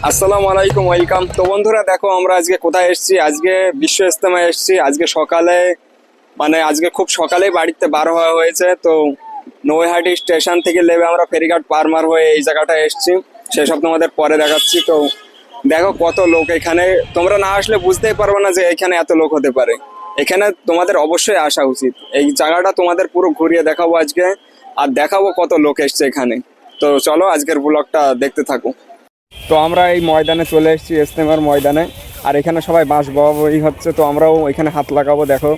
আসসালামু আলাইকুম, ওয়েলকাম। তো বন্ধুরা দেখো আমরা আজকে কোথায় এসেছি। আজকে বিশ্ব ইজতেমায় এসেছি। আজকে সকালে আজকে খুব সকালেই বাড়িতে বার হওয়া হয়েছে। তো নৈহাটি স্টেশন থেকে নেমে আমরা ফেরিঘাট পারমার হয়ে এই জায়গাটায় এসেছি। সেসব তোমাদের পরে দেখাচ্ছি। তো দেখো কত লোক এখানে, তোমরা না আসলে বুঝতেই পারবে না যে এখানে এত লোক হতে পারে। এখানে তোমাদের অবশ্যই আসা উচিত। এই জায়গাটা তোমাদের পুরো ঘুরিয়ে দেখাবো আজকে, আর দেখাবো কত লোক এসছে এখানে। তো চলো আজকের ব্লগটা দেখতে থাকো। তো আমরা এই ময়দানে চলে এসেছি, ইজতেমার ময়দানে। আর এখানে সবাই বাঁশ বওয়াই হচ্ছে, তো আমরাও এখানে হাত লাগাবো। দেখো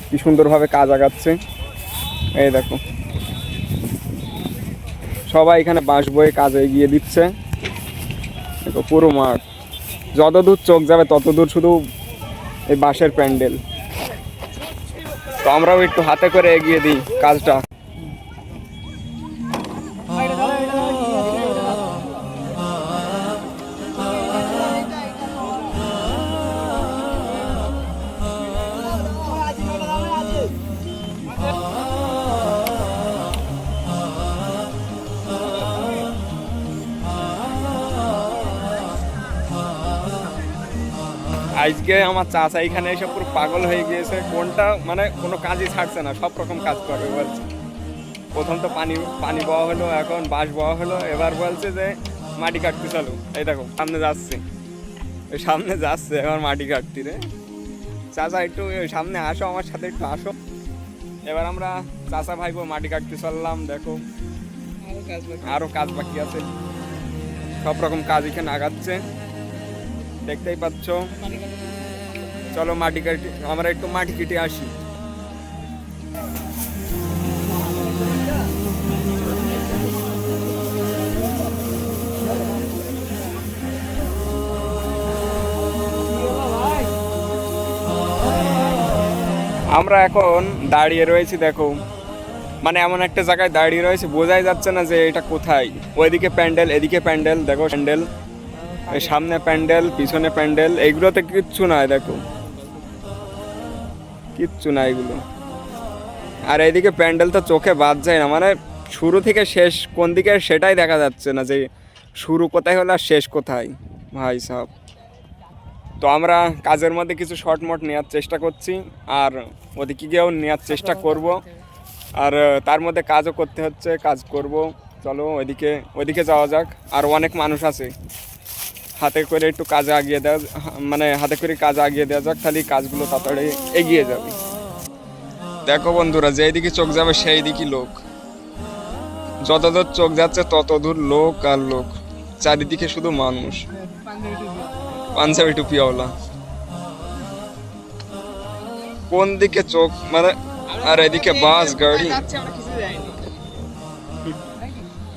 কি সুন্দরভাবে কাজ আগাচ্ছে। এই দেখো সবাই এখানে বাঁশ বয়ে কাজ এগিয়ে দিচ্ছে। দেখো পুরো মাঠ, যত দূর চোখ যাবে তত দূর শুধু এই বাঁশের প্যান্ডেল। তো আমরাও একটু হাতে করে এগিয়ে দিই কাজটা। আজকে আমার চাচা এখানে এসে পুরো পাগল হয়ে গিয়েছে। কোনটা কোনো কাজই ছাড়ছে না, সব রকম কাজ করবে বলছে। প্রথম তো পানি পানি বওয়া হলো, এখন বাঁশ বওয়া হলো, এবার বলছে যে মাটি কাটতে চলো। এই দেখো সামনে যাচ্ছে, ওই সামনে যাচ্ছে এবার মাটি কাটতে রে। চাচা একটু সামনে আসো, আমার সাথে একটু আসো। এবার আমরা চাচা ভাইবো মাটি কাটতে চললাম। দেখো আরো কাজ বাকি আছে, সব রকম কাজ এখানে আগাচ্ছে, দেখতেই পাচ্ছ। চলো মাটি কাটি, আমরা একটু মাটি কেটে আসি। আমরা এখন দাঁড়িয়ে রয়েছি, দেখো এমন একটা জায়গায় দাঁড়িয়ে রয়েছে, বোঝাই যাচ্ছে না যে এটা কোথায়। ওইদিকে প্যান্ডেল, এদিকে প্যান্ডেল, দেখো প্যান্ডেল, এই সামনে প্যান্ডেল, পিছনে প্যান্ডেল, এইগুলোতে কিচ্ছু নাই, দেখো কিচ্ছু না এগুলো। আর এইদিকে প্যান্ডেল তো চোখে বাদ যায় না, শুরু থেকে শেষ কোন দিকে সেটাই দেখা যাচ্ছে না, যে শুরু কোথায় হলো আর শেষ কোথায়, ভাই সাহেব। তো আমরা কাজের মধ্যে কিছু শর্ট মট নেওয়ার চেষ্টা করছি, আর ওদিকে গিয়েও নেওয়ার চেষ্টা করব। আর তার মধ্যে কাজও করতে হচ্ছে, কাজ করব। চলো ওইদিকে যাওয়া যাক। আর অনেক মানুষ আছে, হাতে করে একটু কাজ আগিয়ে দেওয়া, হাতে করে কাজ আগিয়ে দেওয়া যাক, খালি কাজগুলো তাড়াতাড়ি এগিয়ে যাবে। দেখো বন্ধুরা, যেই দিকে চোখ যাবে সেই দিকে লোক, যত দূর চোখ যাচ্ছে তত দূর লোক আর লোক, চারিদিকে শুধু মানুষ, পাঞ্জাবি টুপিওয়ালা। কোন দিকে চোখ আর এদিকে বাস গাড়ি।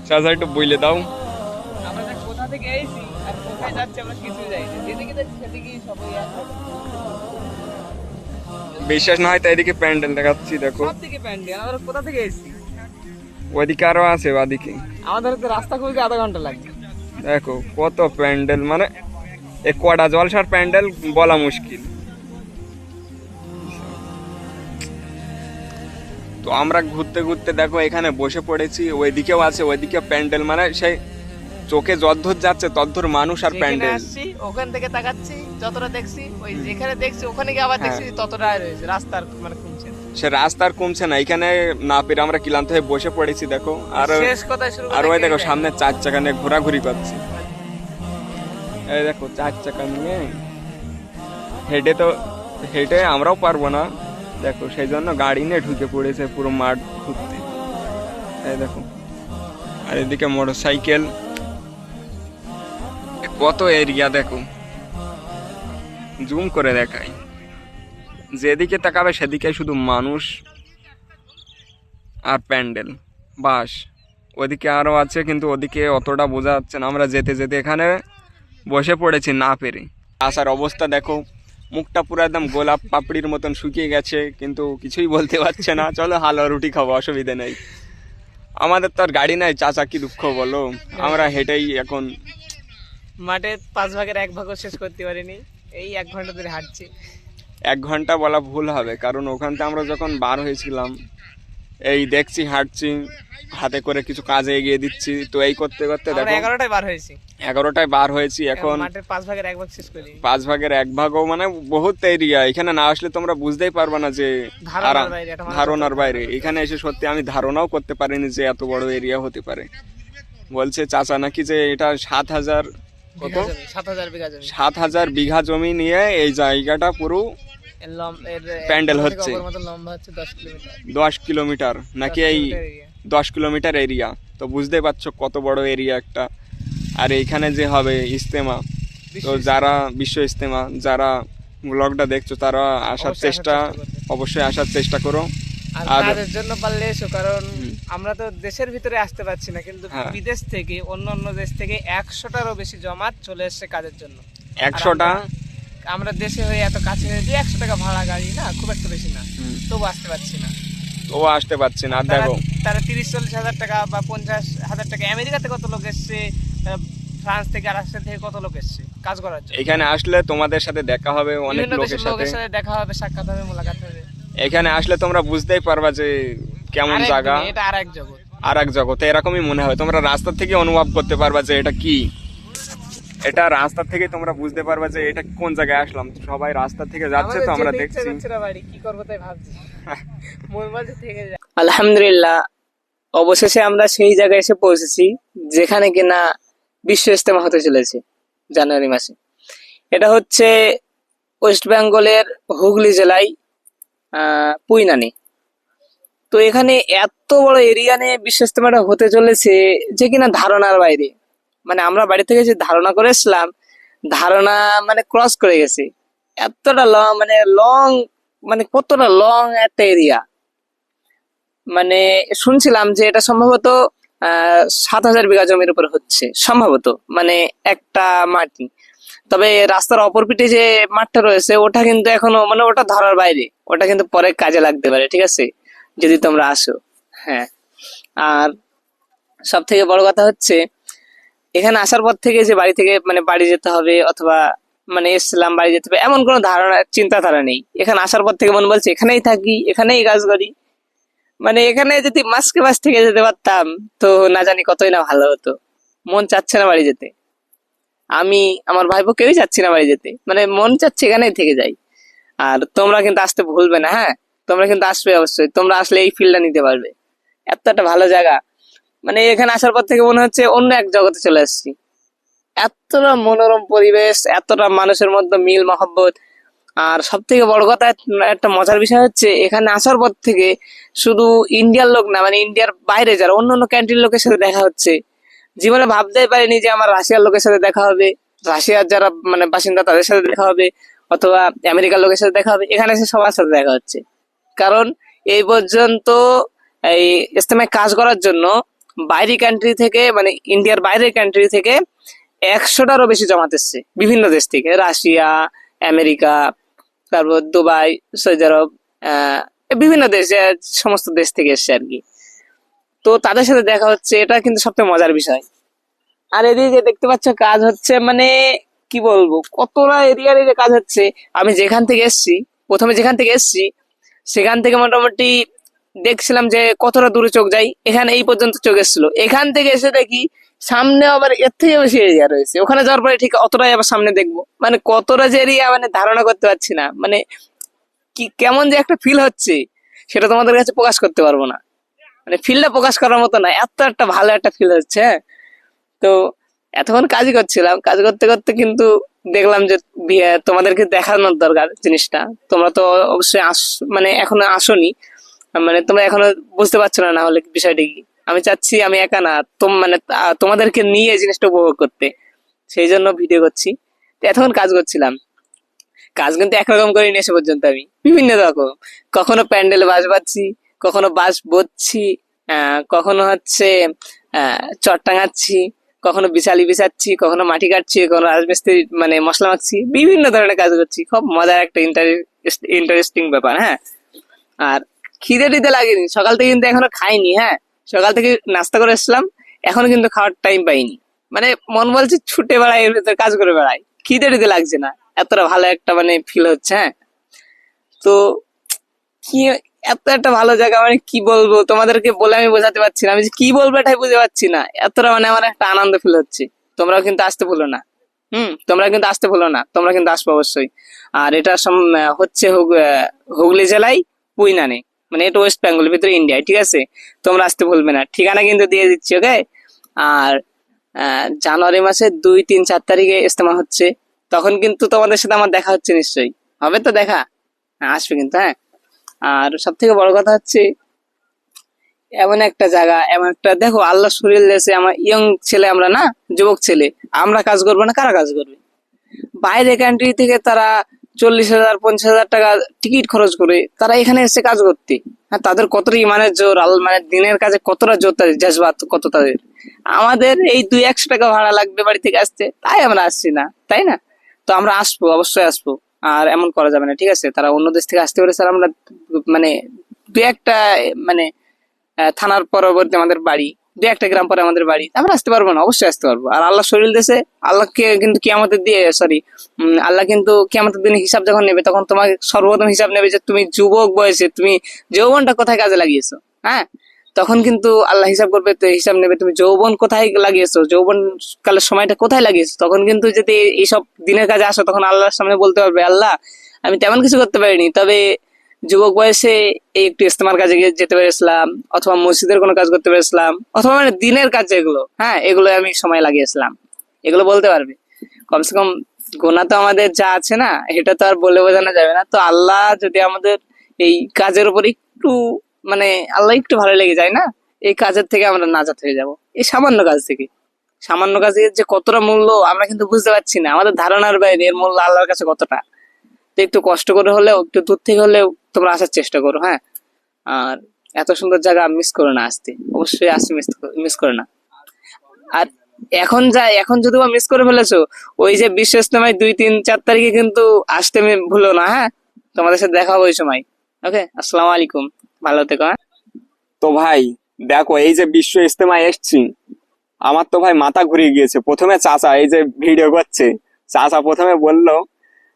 চাচা একটু বইলে দাও। বিশ্বাস না হয় তাই এদিকে প্যান্ডেল দেখাচ্ছি, দেখো কোথা থেকে এসেছি। ওইদিকে আরো আছে, বাদিকে আমাদের তো রাস্তা খুলতে আধা ঘন্টা লাগবে। দেখো কত প্যান্ডেল, এ কটা জলসার প্যান্ডেল বলা মুশকিল। তো আমরা ঘুরতে ঘুরতে দেখো এখানে বসে পড়েছি। ওইদিকেও আছে, ওইদিকে প্যান্ডেল, সেই চোখে যতদূর যাচ্ছে ততদূর মানুষ আর প্যান্ডেল। ওখান থেকে তাকাচ্ছি, যতটা দেখছি ওই যেখানে দেখছি ওখানে গিয়ে আবার দেখছি ততটাই রয়েছে, রাস্তার কমছে। সে রাস্তার কমছে না, এখানে না পেরে আমরা ক্লান্ত হয়ে বসে পড়েছি। দেখো আর শেষ কথা শুরু, আর ওই দেখো সামনে 4 চাকা নিয়ে ঘোরাঘুরি করছে। এই দেখো 4 চাকা নিয়ে হেঁটে আমরাও পারবো না, দেখো সেই জন্য গাড়ি নিয়ে ঢুকে পড়েছে পুরো মাঠ ঘুরতে। এই দেখো, আর এদিকে মোটর সাইকেল, কত এরিয়া দেখো, জুম করে দেখাই, যেদিকে তাকাবে সেদিকে শুধু মানুষ আর প্যান্ডেল, বাস। ওদিকে আরো আছে, কিন্তু ওদিকে অতটা বোঝা যাচ্ছে না। আমরা যেতে যেতে এখানে বসে পড়েছি না পেরে। আসার অবস্থা দেখো, মুখটা পুরো একদম গোলাপ পাপড়ির মতন শুকিয়ে গেছে, কিন্তু কিছুই বলতে পারছে না। চলো হালুয়া রুটি খাবো, অসুবিধা নেই। আমাদের তো আর গাড়ি নাই, চাচা কি দুঃখ বলো। আমরা হেঁটেই এখন মাঠে 5 ভাগের 1 ভাগও শেষ করতে পারিনি, এই 1 ঘন্টা ধরে হাঁটছি। 1 ঘন্টা বলা ভুল হবে, কারণ ওখান থেকে আমরা যখন বার হয়েছিলাম এই দেখছি হাঁটছি, হাতে করে কিছু কাজে এগিয়ে দিচ্ছি। তো এই করতে করতে আমরা দেখো 11টায় বার হয়েছি, 11টায় বার হয়েছি। এখন মাঠের 5 ভাগের 1 ভাগ শেষ করি। 5 ভাগের 1 ভাগও মানে বহুত এরিয়া। এখানে না আসলে তোমরা বুঝতেই পারবে না যে ধারণার বাইরে, এটা মানে ধারণার বাইরে। এখানে এসে সত্যি আমি ধারণাও করতে পারিনি যে এত বড় এরিয়া হতে পারে। বলছে চাচা নাকি যে এটা 7,000 কত 7,000 বিঘা জমি। 7,000 বিঘা জমি নিয়ে এই জায়গাটা পুরো এর প্যান্ডেল এর হচ্ছে। থেকে ওপর মতো লম্বা হচ্ছে 10 কিলোমিটার। 10 কিলোমিটার নাকি এই 10 কিলোমিটার এরিয়া। তো বুঝতেই পারছো কত বড় এরিয়া একটা। আর এইখানে যে হবে ইজতেমা, তো যারা বিশ্ব ইজতেমা, যারা ব্লগটা দেখছো তারা অবশ্যই আসার চেষ্টা করো। আর আর কাজের জন্য পারলে এসো, কারণ আমরা তো দেশের ভিতরে আসতে পারছি না, কিন্তু হ্যাঁ। বিদেশ থেকে অন্য অন্য দেশ থেকে 100টারও বেশি জমাত চলে এসেছে কাজের জন্য। 100টা আমরা দেশে হয়ে এত কাছে হয়ে যে 100 টাকা ভাড়া গাড়ি না, খুব একটা বেশি না, তবু আসতে পারছি না। ও আসতে পারছি না। আর দেখো তারা 30-40 হাজার টাকা বা 50,000 টাকা, আমেরিকাতে কত লোক এসছে, ফ্রান্স থেকে আর রাশিয়া থেকে কত লোক এসছে কাজ করার জন্য। এখানে আসলে তোমাদের সাথে দেখা হবে, অনেক বিভিন্ন লোকের দেশের লোকের সাথে সাথে দেখা হবে, সাক্ষাৎ হবে, মোলাকাত হবে। এখানে আসলে তোমরা বুঝতেই পারবা যে কেমন আরেক জায়গা, দুনিয়া, এটা আরেক জগৎ। আর এক জগতে। এরকমই মনে হয়, তোমরা রাস্তা থেকে অনুভব করতে পারবা যে এটা কি। এটা রাস্তা থেকে তোমরা বুঝতে পারবা যে এটা কোন জায়গায় আসলাম। সবাই রাস্তা থেকে যাচ্ছে, তো আমরা দেখছি। বাড়ি কি করবো তাই ভাবছি, মন মাঝে থেকে যায়। আলহামদুলিল্লাহ, অবশেষে আমরা সেই জায়গায় এসে পৌঁছেছি যেখানে কিনা বিশ্ব ইজতেমা হতে চলেছে জানুয়ারি মাসে। এটা হচ্ছে ওয়েস্ট বেঙ্গলের হুগলি জেলায় পুইনানি। তো এখানে এত বড় এরিয়া নিয়ে বিশ্ব ইজতেমাটা হতে চলেছে যে কিনা ধারণার বাইরে। মানে আমরা বাড়ি থেকে যে ধারণা করেছিলাম, ধারণা মানে ক্রস করে গেছে। এতটা লং, মানে কতটা লং একটা এরিয়া। মানে শুনছিলাম যে এটা সম্ভবত 7,000 বিঘা জমির উপর হচ্ছে সম্ভবত, মানে একটা মাটি। তবে রাস্তার অপর পিঠে যে মাঠটা রয়েছে ওটা কিন্তু এখনো মানে ওটা ধরার বাইরে, ওটা কিন্তু পরে কাজে লাগতে পারে, ঠিক আছে, যদি তোমরা আসো। হ্যাঁ, আর সব থেকে বড় কথা হচ্ছে এখানে আসার পর থেকে যে বাড়ি থেকে মানে বাড়ি যেতে হবে, অথবা মানে এসছিলাম বাড়ি যেতে হবে, এমন কোনো চিন্তাধারা নেই। এখানে আসার পর থেকে মনে বলছে এখানেই থাকি, এখানেই কাজ করি। মানে এখানে যদি মাসকে মাস থেকে যেতে পারতাম তো না জানি কতই না ভালো হতো। মন চাচ্ছে না বাড়ি যেতে, আমি আমার ভাইপো কেউই চাচ্ছি না বাড়ি যেতে, মানে মন চাচ্ছে এখানেই থেকে যাই। আর তোমরা কিন্তু আসতে ভুলবে না, হ্যাঁ, তোমরা কিন্তু আসবে অবশ্যই। তোমরা আসলে এই ফিল্ডটা নিতে পারবে, এত একটা ভালো জায়গা। মানে এখানে আসার পর থেকে মনে হচ্ছে অন্য এক জগতে চলে আসছি। এতটা মনোরম পরিবেশ, এতটা মানুষের মধ্যে মিল মহব্বত। আর সব থেকে বড় কথা, একটা মজার বিষয় হচ্ছে এখানে আসার পর থেকে শুধু ইন্ডিয়ার লোক না, মানে ইন্ডিয়ার বাইরে যারা অন্য অন্য কান্ট্রির লোকের সাথে দেখা হচ্ছে। জীবনে ভাবতেই পারিনি যে আমার রাশিয়ার লোকের সাথে দেখা হবে, রাশিয়ার যারা মানে বাসিন্দা তাদের সাথে দেখা হবে, অথবা আমেরিকার লোকের সাথে দেখা হবে। এখানে এসে সবার সাথে দেখা হচ্ছে। কারণ এই পর্যন্ত এই ইজতেমায় কাজ করার জন্য বাইরের কান্ট্রি থেকে, মানে ইন্ডিয়ার বাইরের কান্ট্রি থেকে 100টারও বেশি জমাত এসছে বিভিন্ন দেশ থেকে, রাশিয়া, আমেরিকা, তারপর দুবাই, সৌদি আরব, বিভিন্ন দেশ, সমস্ত দেশ থেকে এসছে আর কি। তো তাদের সাথে দেখা হচ্ছে, এটা কিন্তু সবথেকে মজার বিষয়। আর এদিকে দেখতে পাচ্ছ কাজ হচ্ছে, মানে কি বলবো, কতটা এরিয়ার যে কাজ হচ্ছে। আমি যেখান থেকে এসছি, প্রথমে যেখান থেকে এসছি সেখান থেকে মোটামুটি দেখছিলাম যে কতটা দূরে চোখ যায়, এখানে এই পর্যন্ত চোখ এসেছিল। এখান থেকে এসে দেখি সামনে আবার এর থেকে বেশি এরিয়া রয়েছে। ওখানে যাওয়ার পরে ঠিক অতটাই আবার সামনে দেখবো, মানে কতটা যে এরিয়া মানে ধারণা করতে পারছি না। মানে কি কেমন যে একটা ফিল হচ্ছে সেটা তোমাদের কাছে প্রকাশ করতে পারবো না। মানে ফিলটা প্রকাশ করার মতো না, এত একটা ভালো একটা ফিল হচ্ছে। হ্যাঁ, তো এতক্ষণ কাজই করছিলাম, কাজ করতে করতে কিন্তু দেখলাম যে তোমাদেরকে দেখানোর দরকার জিনিসটা। তোমরা তো অবশ্যই মানে এখনো আসোনি, মানে তোমরা এখনো বুঝতে পারছো না, না হলে বিষয়টা কি। আমি চাচ্ছি আমি একা না, মানে তোমাদেরকে নিয়ে জিনিসটা উপভোগ করতে, সেই জন্য ভিডিও করছি। তো এতক্ষণ কাজ করছিলাম, কাজ কিন্তু একরকম করে নিয়ে এসে পর্যন্ত আমি বিভিন্ন রকম, কখনো প্যান্ডেলে বাঁশ বাঁধছি, কখনো বাঁশ বচ্ছি, কখনো হচ্ছে চট টাঙাচ্ছি, কখনো বিছালি বিছাচ্ছি, কখনো মাটি কাটছি, কখনো রাজমিস্ত্রি মানে মশলা মাখছি, বিভিন্ন ধরনের কাজ করছি। খুব মজার একটা ইন্টারেস্টিং ব্যাপার। হ্যাঁ, আর খিদে টিদে লাগেনি, সকাল থেকে কিন্তু এখনো খাইনি। হ্যাঁ, সকাল থেকে নাস্তা করে এসলাম, এখনো কিন্তু খাওয়ার টাইম পাইনি। মানে মন বলছে ছুটে বেড়াই, এর ভেতরে কাজ করে বেড়াই, খিদে টিদে লাগছে না, এতটা ভালো একটা মানে ফিল হচ্ছে। হ্যাঁ, তো কি এত একটা ভালো জায়গা, মানে কি বলবো তোমাদেরকে, বলে আমি বোঝাতে পারছি না, আমি যে কি বলবো এটাই বুঝতে পারছি না, এতটা মানে আমার একটা আনন্দ ফিল হচ্ছে। তোমরাও কিন্তু আসতে ভুলো না। তোমরা কিন্তু আসতে ভুলো না, তোমরা কিন্তু আসবে অবশ্যই। আর এটা হচ্ছে হুগলি জেলায় পুইনানে, মানে এটা ওয়েস্ট বেঙ্গলের ভিতরে ইন্ডিয়ায়, ঠিক আছে? তোমরা আসতে ভুলবে না, ঠিকানা কিন্তু দিয়ে দিচ্ছি, ওকে? আর জানুয়ারি মাসের 2, 3, 4 তারিখে ইজতেমা হচ্ছে, তখন কিন্তু তোমাদের সাথে আমার দেখা হচ্ছে নিশ্চয়ই, হবে তো দেখা? হ্যাঁ, আসবে কিন্তু, হ্যাঁ। আর সব থেকে বড় কথা হচ্ছে, এমন একটা জায়গা, এমন একটা, দেখো আল্লাহ শরীর দিয়েছে, আমার ইয়ং ছেলে আমরা না, যুবক ছেলে, আমরা কাজ করবো না, কারা কাজ করবে? বাইরে কান্ট্রি থেকে তারা 40,000, 50,000 টাকা টিকিট খরচ করে তারা এখানে এসে কাজ করতে। হ্যাঁ, তাদের কতটা ইমানের জোর, মানে দিনের কাজে কতটা জোর, তাদের জজবাত কত তাদের। আমাদের এই 200-100 টাকা ভাড়া লাগবে বাড়ি থেকে আসতে, তাই আমরা আসছি না, তাই না? তো আমরা আসবো, অবশ্যই আসবো। আর এমন করা যাবে না, ঠিক আছে? তারা অন্য দেশ থেকে আসতে পারে স্যার, আমরা মানে 2-1টা, মানে থানার পরবর্তী আমাদের বাড়ি, 2-1টা গ্রাম পরে আমাদের বাড়ি, আমরা আসতে পারবো না? অবশ্যই আসতে পারবো। আর আল্লাহ শরীর দেশে, আল্লাহকে কিন্তু কিয়ামতের দিয়ে, সরি, আল্লাহ কিন্তু কিয়ামতের দিনে হিসাব যখন নেবে, তখন তোমাকে সর্বপ্রথম হিসাব নেবে যে তুমি যুবক বয়সে তুমি যৌবনটা কোথায় কাজে লাগিয়েছো। হ্যাঁ, তখন কিন্তু আল্লাহ হিসাব করবে, তো হিসাব নেবে তুমি যৌবন কোথায় লাগিয়েছো, যৌবন কালের সময়টা কোথায় লাগিয়েছো। তখন কিন্তু যদি এইসব দিনের কাজে আসো, তখন আল্লাহর সামনে বলতে পারবে, আল্লাহ আমি তেমন কিছু করতে পারিনি, তবে যুবক বয়সে এই একটু ইস্তেমার কাজে যেতে পেরেছিলাম, অথবা মসজিদের কোনো কাজ করতে পেরেছিলাম, অথবা মানে দিনের কাজ যেগুলো, হ্যাঁ, এগুলো আমি সময় লাগিয়েছিলাম, এগুলো বলতে পারবে। কমসে কম গোনা তো আমাদের যা আছে না, এটা তো আর বলে বোঝানো যাবে না। তো আল্লাহ যদি আমাদের এই কাজের উপর একটু, মানে আল্লাহ একটু ভালো লেগে যায় না, এই কাজের থেকে আমরা নাজাত হয়ে যাব, এই সামান্য কাজ থেকে। সামান্য কাজের যে কতটা মূল্য আমরা কিন্তু বুঝতে পারছি না, আমাদের ধারণার বাইরে এর মূল্য আল্লাহর কাছে কতটা। তো একটু কষ্ট করে হলেও, একটু দূর থেকে হলেও তোমরা আসার চেষ্টা করো, হ্যাঁ। আর এত সুন্দর জায়গা মিস করো না, আসতে অবশ্যই আসতে মিস করো না। আর এখন যদি মিস করে ফেলেছো, ওই যে বিশ্ব ইজতেমায় 2, 3, 4 তারিখে কিন্তু আসতে ভুলো না, হ্যাঁ। তোমাদের সাথে দেখা হবে ওই সময়। ওকে, আসসালামু আলাইকুম, ভালো থেকো, হ্যাঁ। তো ভাই দেখো, এই যে বিশ্ব ইজতেমায় এসছি, আমার তো ভাই মাথা ঘুরিয়ে গিয়েছে। প্রথমে চাচা এই যে ভিডিও করছে, চাচা প্রথমে বললো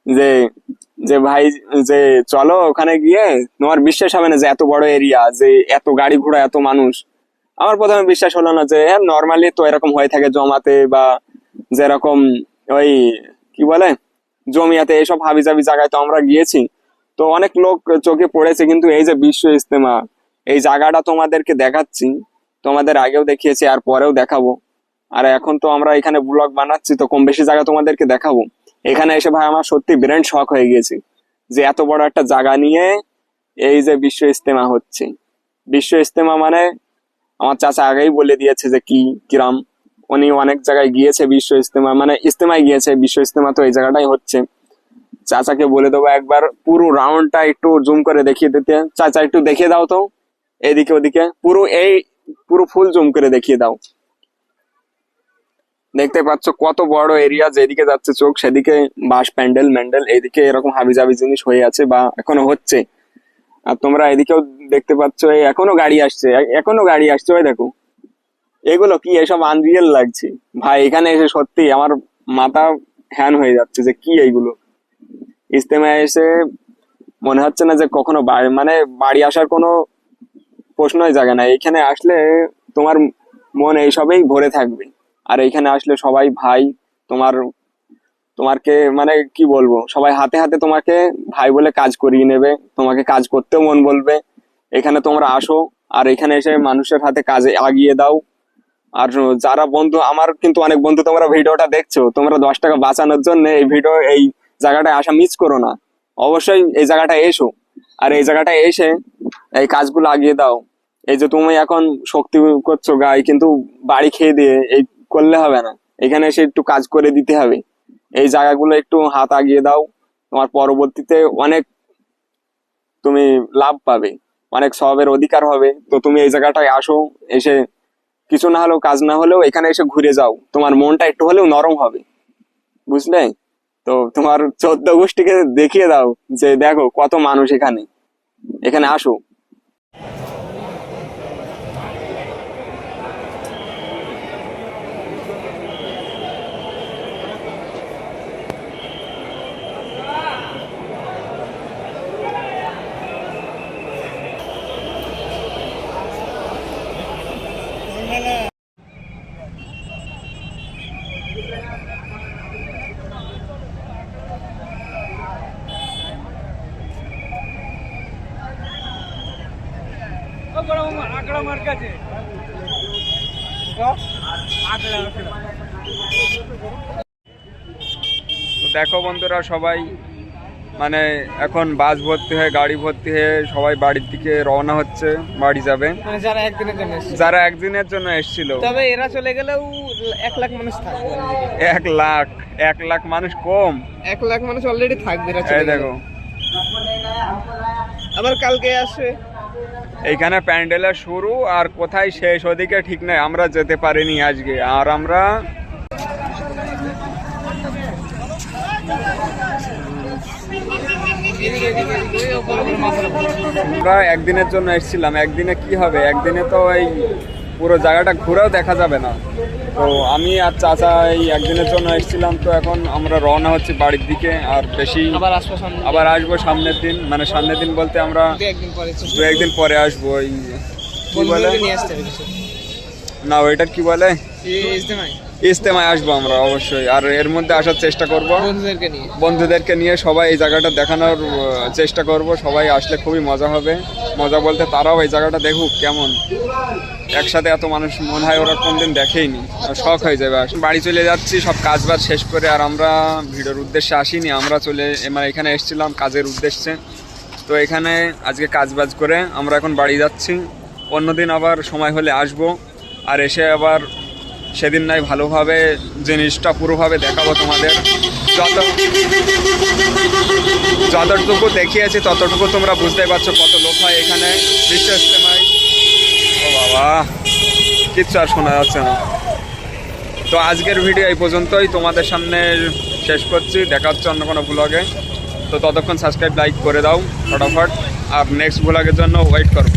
যে যে ভাই, যে চলো ওখানে গিয়ে তোমার বিশ্বাস হবে না যে এত বড় এরিয়া, যে এত গাড়ি ঘোড়া, এত মানুষ। আমার প্রথমে বিশ্বাস হলো না, যে হ্যাঁ নর্মালি তো এরকম হয়ে থাকে জমাতে, বা যেরকম ওই কি বলে জমিয়াতে, এইসব হাবিজাবি জায়গায় তো আমরা গিয়েছি, তো অনেক লোক চোখে পড়েছে। কিন্তু এই যে বিশ্ব ইজতেমা, এই জায়গাটা তোমাদেরকে দেখাচ্ছি, তোমাদের আগেও দেখিয়েছি আর পরেও দেখাবো। আর এখন তো আমরা এখানে ব্লগ বানাচ্ছি, তো কম বেশি জায়গা তোমাদেরকে দেখাবো। এখানে এসে ভাই আমার সত্যি ব্রেন শক হয়ে গিয়েছে, যে এত বড় একটা জায়গা নিয়ে এই যে বিশ্ব ইজতেমা হচ্ছে। বিশ্ব ইজতেমা মানে আমার চাচা আগেই বলে দিয়েছে যে কি কিরাম। উনি অনেক জায়গায় গিয়েছে বিশ্ব ইজতেমা, মানে ইজতেমায় গিয়েছে, বিশ্ব ইজতেমা তো এই জায়গাটাই হচ্ছে। চাচাকে বলে দেবো একবার পুরো রাউন্ডটা একটু জুম করে দেখিয়ে দিতে। চাচা একটু দেখিয়ে দাও তো, এদিকে ওদিকে পুরো, এই পুরো ফুল জুম করে দেখিয়ে দাও। দেখতে পাচ্ছ কত বড় এরিয়া, যেদিকে যাচ্ছে চোখ সেদিকে বাঁশ প্যান্ডেল ম্যান্ডেল, এইদিকে এরকম হাবিজাবি জিনিস হয়ে আছে বা এখনো হচ্ছে। আর তোমরা এদিকেও দেখতে পাচ্ছ, এই এখনো গাড়ি আসছে, এখনো গাড়ি আসছে, ওই দেখো। এগুলো কি, এসব আনরিয়েল লাগছে ভাই। এখানে এসে সত্যি আমার মাথা হ্যান হয়ে যাচ্ছে, যে কি এইগুলো। ইজতেমায় এসে মনে হচ্ছে না যে কখনো মানে বাড়ি আসার কোনো প্রশ্নই জাগে না। এখানে আসলে তোমার মন এইসবেই ভরে থাকবে। আর এইখানে আসলে সবাই ভাই, তোমার তোমাকে মানে কি বলবো, সবাই হাতে হাতে তোমাকে ভাই বলে কাজ করিয়ে নেবে, তোমাকে কাজ করতেও মন বলবে। এখানে তোমরা আসো, আর এখানে এসে মানুষের হাতে কাজে আগিয়ে দাও। আর যারা বন্ধু, আমার কিন্তু অনেক বন্ধু, তোমরা ভিডিওটা দেখছো, তোমরা 10 টাকা বাঁচানোর জন্য এই জায়গাটায় আসা মিস করো না। অবশ্যই এই জায়গাটায় এসো, আর এই জায়গাটায় এসে এই কাজগুলো আগিয়ে দাও। এই যে তুমি এখন শক্তি করছো গায়ে, কিন্তু বাড়ি খেয়ে দিয়ে এই করলে হবে না, এখানে এসে একটু কাজ করে দিতে হবে। এই জায়গাগুলো একটু হাত আগিয়ে দাও, তোমার পরবর্তীতে অনেক তুমি লাভ পাবে, অনেক সবের অধিকার হবে। তো তুমি এই জায়গাটায় আসো, এসে কিছু না হলেও, কাজ না হলেও এখানে এসে ঘুরে যাও, তোমার মনটা একটু হলেও নরম হবে, বুঝলে? তো তোমার 14 গোষ্ঠীকে দেখিয়ে দাও যে দেখো কত মানুষ এখানে, এখানে আসো। তো দেখো বন্ধুরা, সবাই মানে এখন বাস ভর্তি হয়ে গাড়ি ভর্তি হয়ে সবাই বাড়ির দিকে রওনা হচ্ছে, বাড়ি যাবে। মানে যারা একদিনের জন্য এসেছে। যারা একদিনের জন্য এসেছিল, তবে এরা চলে গেলেও 1 লাখ মানুষ থাকবে। 1 লাখ মানুষ কম, 1 লাখ মানুষ অলরেডি থাকবে এরা এই চলে গেলে। দেখো আবার কালকে আসবে। এইখানে প্যান্ডেলের শুরু আর কোথায় শেষ ওদিকে ঠিক নাই, আমরা যেতে পারিনি আজকে। আর আমরা একদিনের জন্য এসেছিলাম, একদিনে কি হবে, একদিনে তো এই পুরো জায়গাটা ঘুরেও দেখা যাবে না। তো আমি আর চাচা এই একদিনের জন্য এসেছিলাম, তো এখন আমরা রওনা হচ্ছি বাড়ির দিকে। আর বেশি আবার আসবো সামনের দিন, মানে সামনের দিন বলতে আমরা 2-1 দিন পরে আসবো। ওই কি বলে না, ওইটার কি বলে, ইজতেমায় আসবো আমরা অবশ্যই। আর এর মধ্যে আসার চেষ্টা করব বন্ধুদেরকে নিয়ে, সবাই এই জায়গাটা দেখানোর চেষ্টা করব। সবাই আসলে খুবই মজা হবে, মজা বলতে তারাও এই জায়গাটা দেখুক কেমন। একসাথে এত মানুষ মনে হয় ওরা কোনদিন দেখেইনি, শখ হয়ে যাবে। বাড়ি চলে যাচ্ছি সব কাজ বাজ শেষ করে। আর আমরা ভিডিওর উদ্দেশ্যে আসিনি, আমরা মানে এখানে এসেছিলাম কাজের উদ্দেশ্যে। তো এখানে আজকে কাজ বাজ করে আমরা এখন বাড়ি যাচ্ছি। অন্যদিন আবার সময় হলে আসবো, আর এসে আবার সেদিন নাই ভালোভাবে জিনিসটা পুরোভাবে দেখাবো তোমাদের। যতটুকু দেখিয়েছি ততটুকু তোমরা বুঝতেই পারছো কত লোক হয় এখানে বিশ্ব ইজতেমায়। ও বাবা, কিচ্ছু আর শোনা যাচ্ছে না। তো আজকের ভিডিও এই পর্যন্তই, তোমাদের সামনে শেষ করছি। দেখা হচ্ছে অন্য কোনো ব্লগে। তো ততক্ষণ সাবস্ক্রাইব লাইক করে দাও ফটাফট, আর নেক্সট ব্লগের জন্য ওয়েট করো।